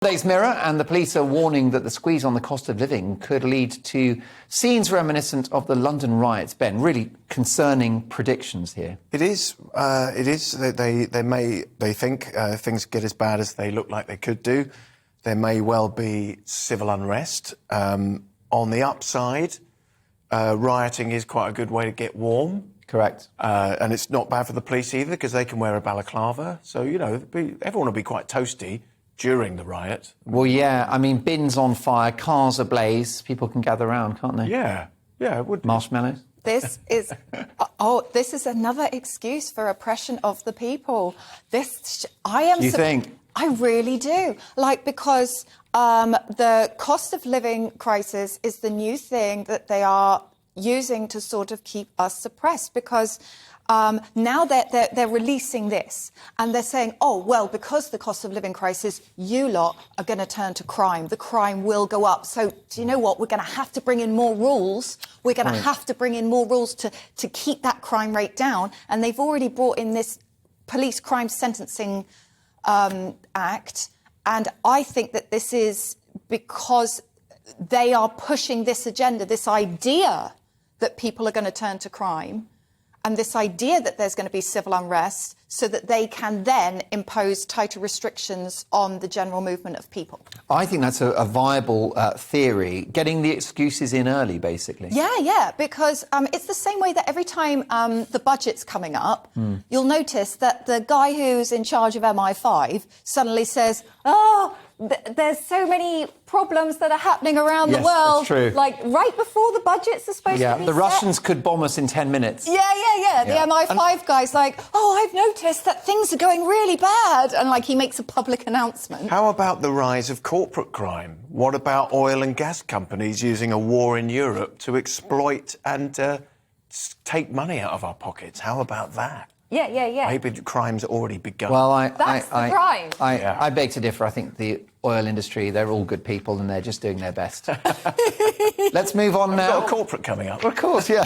Today's Mirror, and the police are warning that the squeeze on the cost of living could lead to scenes reminiscent of the London riots. Ben, really concerning predictions here. It is. They think things get as bad as they look like they could do. There may well be civil unrest. On the upside, rioting is quite a good way to get warm. Correct. And it's not bad for the police either, because they can wear a balaclava. So, you know, everyone will be quite toasty during the riot. Well, yeah, I mean, bins on fire, cars ablaze, people can gather around, can't they? Yeah, it would be. Marshmallows. This is this is another excuse for oppression of the people. You think? I really do. Because the cost of living crisis is the new thing that they are using to sort of keep us suppressed, because now they're releasing this and they're saying, oh, well, because the cost of living crisis, you lot are going to turn to crime. The crime will go up. So do you know what? We're going to have to bring in more rules. We're going to have to bring in more rules to keep that crime rate down. And they've already brought in this police crime sentencing act. And I think that this is because they are pushing this agenda, this idea that people are going to turn to crime, and this idea that there's going to be civil unrest, so that they can then impose tighter restrictions on the general movement of people. I think that's a viable theory, getting the excuses in early, basically. Yeah, because it's the same way that every time the budget's coming up, you'll notice that the guy who's in charge of MI5 suddenly says, there's so many problems that are happening around the world. That's true. Like right before the budgets are supposed to be the set. Russians could bomb us in 10 minutes. Yeah. The MI5 guy's like, I've noticed that things are going really bad. And he makes a public announcement. How about the rise of corporate crime? What about oil and gas companies using a war in Europe to exploit and take money out of our pockets? How about that? Yeah. Maybe crime's already begun. Well, That's the crime. I beg to differ. I think the oil industry, they're all good people and they're just doing their best. Let's move on now. Got a corporate coming up. Of course, yeah.